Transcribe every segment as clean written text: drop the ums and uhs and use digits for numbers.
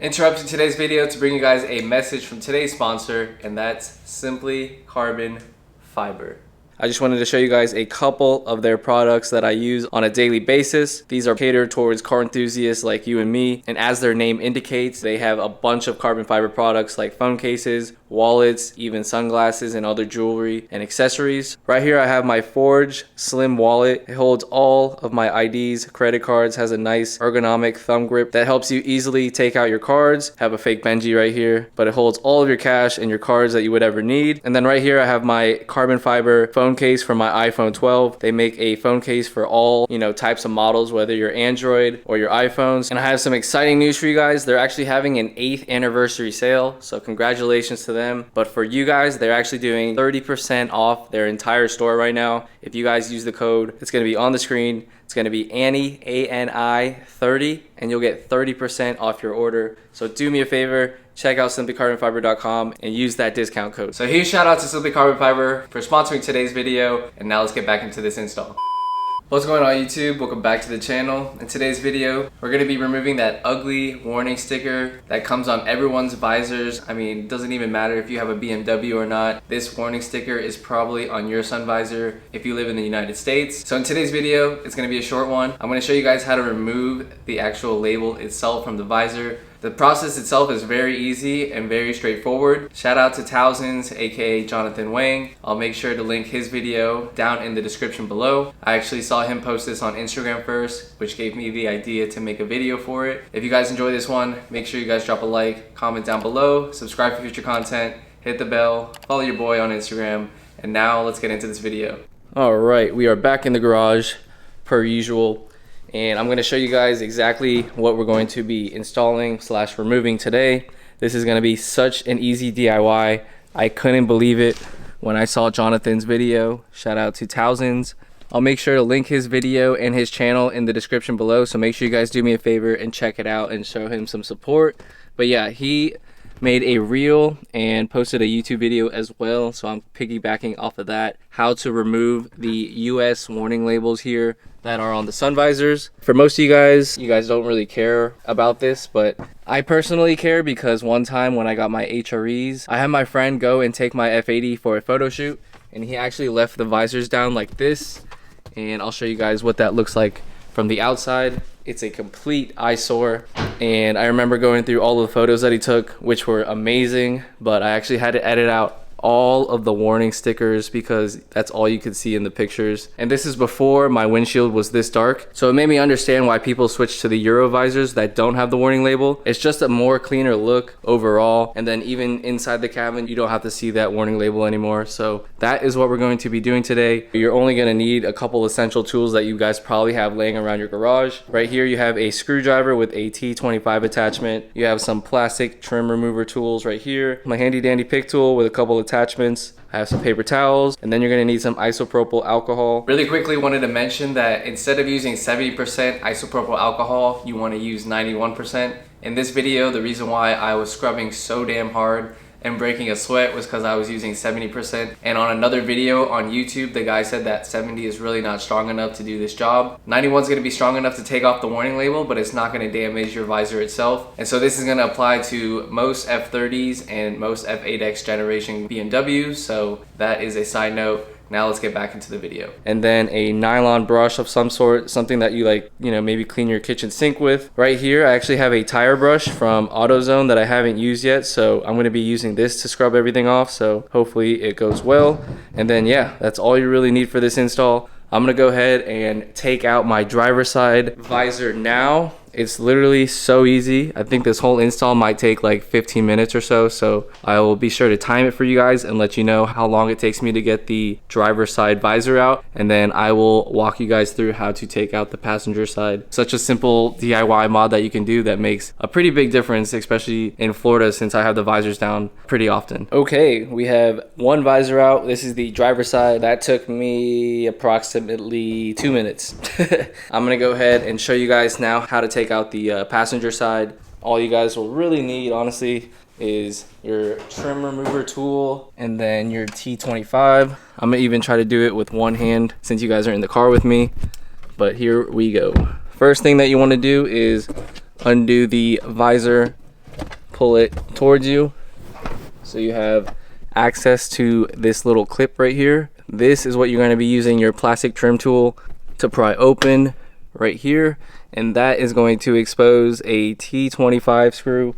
Interrupting today's video to bring you guys a message from today's sponsor, and that's Simply Carbon Fiber. I just wanted to show you guys a couple of their products that I use on a daily basis. These are catered towards car enthusiasts like you and me, and as their name indicates, they have a bunch of carbon fiber products like phone cases, wallets, even sunglasses and other jewelry and accessories. Right here I have my Forge Slim wallet. It holds all of my IDs, credit cards, has a nice ergonomic thumb grip that helps you easily take out your cards. Have a fake Benji right here, but it holds all of your cash and your cards that you would ever need. And then right here I have my carbon fiber phone case for my iPhone 12. They make a phone case for all, types of models, whether you're Android or your iPhones. And I have some exciting news for you guys. They're actually having an 8th anniversary sale, so congratulations to them. But for you guys, they're actually doing 30% off their entire store right now. If you guys use the code, it's going to be on the screen. It's going to be Annie, A-N-I 30, and you'll get 30% off your order. So do me a favor, check out simplycarbonfiber.com and use that discount code. So huge shout out to Simply Carbon Fiber for sponsoring today's video. And now let's get back into this install. What's going on YouTube? Welcome back to the channel. In today's video, we're going to be removing that ugly warning sticker that comes on everyone's visors. I mean, it doesn't even matter if you have a BMW or not. This warning sticker is probably on your sun visor if you live in the United States. So in today's video, it's going to be a short one. I'm going to show you guys how to remove the actual label itself from the visor. The process itself is very easy and very straightforward. Shout out to Thousands, aka Jonathan Wang. I'll make sure to link his video down in the description below. I actually saw him post this on Instagram first, which gave me the idea to make a video for it. If you guys enjoy this one, make sure you guys drop a like, comment down below, subscribe for future content, hit the bell, follow your boy on Instagram, and now let's get into this video. All right, we are back in the garage per usual. And I'm going to show you guys exactly what we're going to be installing / removing today. This is going to be such an easy DIY. I couldn't believe it when I saw Jonathan's video. Shout out to Thousands. I'll make sure to link his video and his channel in the description below. So make sure you guys do me a favor and check it out and show him some support. But yeah, he made a reel and posted a YouTube video as well. So I'm piggybacking off of that. How to remove the US warning labels here that are on the sun visors. For most of you guys don't really care about this, but I personally care because one time when I got my HREs, I had my friend go and take my F80 for a photo shoot, and he actually left the visors down like this. And I'll show you guys what that looks like from the outside. It's a complete eyesore, and I remember going through all of the photos that he took, which were amazing, but I actually had to edit out all of the warning stickers because that's all you could see in the pictures. And this is before my windshield was this dark, so it made me understand why people switch to the Euro visors that don't have the warning label. It's just a more cleaner look overall, and then even inside the cabin you don't have to see that warning label anymore. So that is what we're going to be doing today. You're only going to need a couple essential tools that you guys probably have laying around your garage. Right here you have a screwdriver with a T25 attachment. You have some plastic trim remover tools right here, my handy dandy pick tool with a couple of attachments. I have some paper towels, and then you're gonna need some isopropyl alcohol. Really quickly wanted to mention that instead of using 70% isopropyl alcohol, you wanna use 91%. In this video, the reason why I was scrubbing so damn hard and breaking a sweat was because I was using 70%. And on another video on YouTube, the guy said that 70 is really not strong enough to do this job. 91 is gonna be strong enough to take off the warning label, but it's not gonna damage your visor itself. And so this is gonna apply to most F30s and most F8X generation BMWs. So that is a side note. Now let's get back into the video. And then a nylon brush of some sort, something that you maybe clean your kitchen sink with. Right here, I actually have a tire brush from AutoZone that I haven't used yet. So I'm gonna be using this to scrub everything off. So hopefully it goes well. And then yeah, that's all you really need for this install. I'm gonna go ahead and take out my driver's side visor now. It's literally so easy. I think this whole install might take like 15 minutes or so. So I will be sure to time it for you guys and let you know how long it takes me to get the driver's side visor out. And then I will walk you guys through how to take out the passenger side. Such a simple DIY mod that you can do that makes a pretty big difference, especially in Florida since I have the visors down pretty often. Okay, we have one visor out. This is the driver's side. That took me approximately 2 minutes. I'm gonna go ahead and show you guys now how to take out the passenger side. All you guys will really need, honestly, is your trim remover tool and then your T25. I'm gonna even try to do it with one hand since you guys are in the car with me, but here we go. First thing that you want to do is undo the visor pull it towards you. So you have access to this little clip right here. This is what you're going to be using your plastic trim tool to pry open right here. And that is going to expose a T25 screw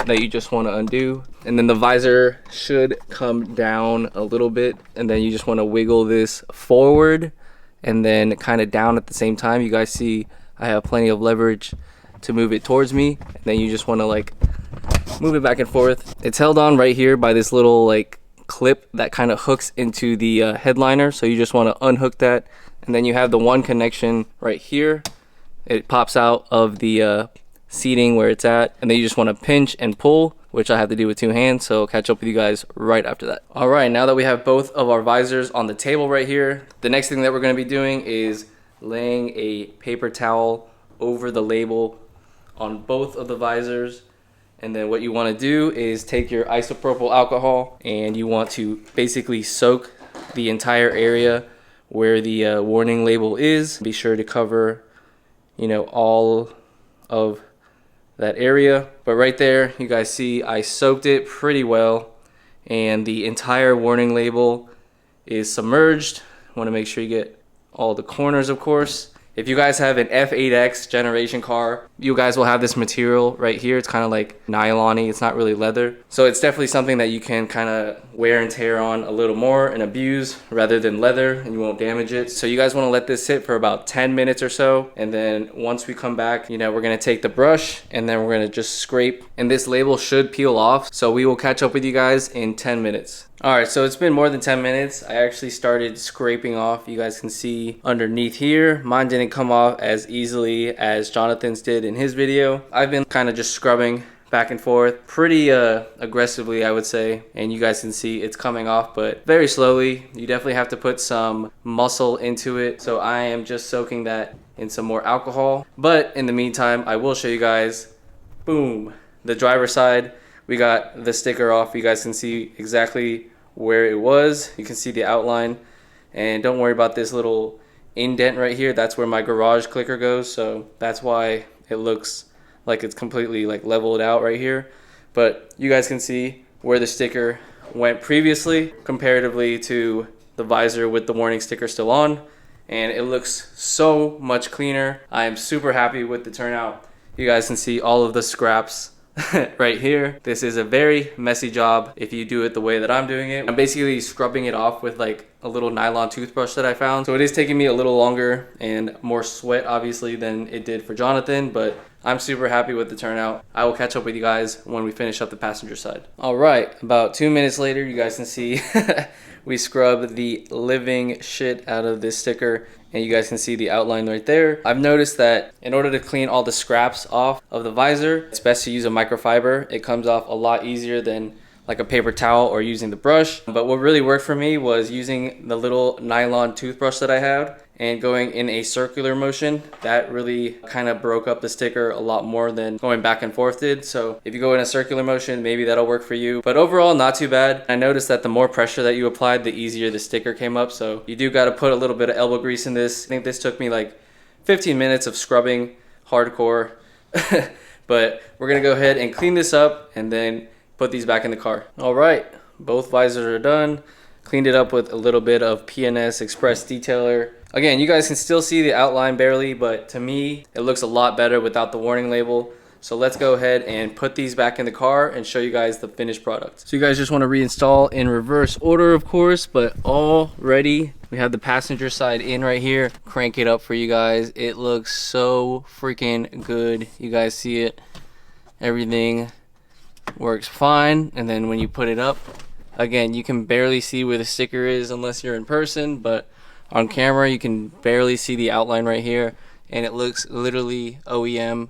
that you just want to undo. And then the visor should come down a little bit, and then you just want to wiggle this forward and then kind of down at the same time. You guys see I have plenty of leverage to move it towards me, and then you just want to like move it back and forth. It's held on right here by this little like clip that kind of hooks into the headliner, so you just want to unhook that, and then you have the one connection right here. It pops out of the seating where it's at, and then you just want to pinch and pull, which I have to do with two hands. So I'll catch up with you guys right after that. All right, now that we have both of our visors on the table right here, the next thing that we're going to be doing is laying a paper towel over the label on both of the visors. And then what you want to do is take your isopropyl alcohol, and you want to basically soak the entire area where the warning label is. Be sure to cover, you know, all of that area. But right there, you guys see I soaked it pretty well, and the entire warning label is submerged. Want to make sure you get all the corners, of course. If you guys have an F8X generation car, you guys will have this material right here. It's kind of like nylon-y. It's not really leather. So it's definitely something that you can kind of wear and tear on a little more and abuse rather than leather, and you won't damage it. So you guys want to let this sit for about 10 minutes or so. And then once we come back, you know, we're going to take the brush and then we're going to just scrape, and this label should peel off. So we will catch up with you guys in 10 minutes. All right, so it's been more than 10 minutes. I actually started scraping off. You guys can see underneath here, mine didn't come off as easily as Jonathan's did in his video. I've been kind of just scrubbing back and forth pretty aggressively, I would say, and you guys can see it's coming off, but very slowly. You definitely have to put some muscle into it. So I am just soaking that in some more alcohol. But in the meantime, I will show you guys, boom, the driver's side. We got the sticker off. You guys can see exactly where it was. You can see the outline, and don't worry about this little indent right here. That's where my garage clicker goes, so that's why it looks like it's completely like leveled out right here. But you guys can see where the sticker went previously comparatively to the visor with the warning sticker still on, and it looks so much cleaner. I am super happy with the turnout. You guys can see all of the scraps right here. This is a very messy job if you do it the way that I'm doing it. I'm basically scrubbing it off with like a little nylon toothbrush that I found. So it is taking me a little longer and more sweat obviously than it did for Jonathan, but I'm super happy with the turnout. I will catch up with you guys when we finish up the passenger side. All right, about 2 minutes later, you guys can see we scrubbed the living shit out of this sticker, and you guys can see the outline right there. I've noticed that in order to clean all the scraps off of the visor, it's best to use a microfiber. It comes off a lot easier than like a paper towel or using the brush. But what really worked for me was using the little nylon toothbrush that I had and going in a circular motion. That really kind of broke up the sticker a lot more than going back and forth did. So if you go in a circular motion, maybe that'll work for you. But overall, not too bad. I noticed that the more pressure that you applied, the easier the sticker came up. So you do got to put a little bit of elbow grease in this. I think this took me like 15 minutes of scrubbing hardcore. But we're gonna go ahead and clean this up and then put these back in the car. All right, both visors are done. Cleaned it up with a little bit of PNS Express Detailer. Again, you guys can still see the outline barely, but to me, it looks a lot better without the warning label. So let's go ahead and put these back in the car and show you guys the finished product. So you guys just want to reinstall in reverse order, of course, but all ready. We have the passenger side in right here. Crank it up for you guys. It looks so freaking good. You guys see it. Everything works fine. And then when you put it up, again, you can barely see where the sticker is unless you're in person, but on camera you can barely see the outline right here, and it looks literally OEM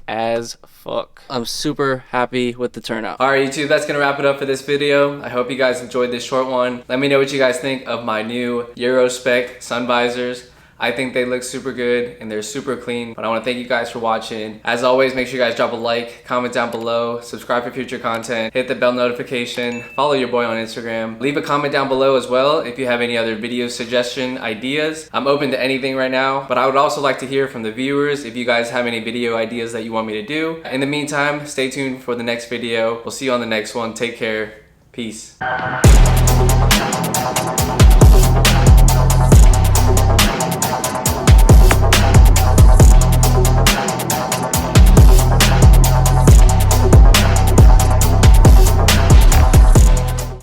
as fuck. I'm super happy with the turnout. All right, YouTube, that's gonna wrap it up for this video. I hope you guys enjoyed this short one. Let me know what you guys think of my new Euro spec sun visors. I think they look super good and they're super clean. But I want to thank you guys for watching. As always, make sure you guys drop a like, comment down below, subscribe for future content, hit the bell notification, follow your boy on Instagram. Leave a comment down below as well if you have any other video suggestion ideas. I'm open to anything right now, but I would also like to hear from the viewers if you guys have any video ideas that you want me to do. In the meantime, stay tuned for the next video. We'll see you on the next one. Take care. Peace.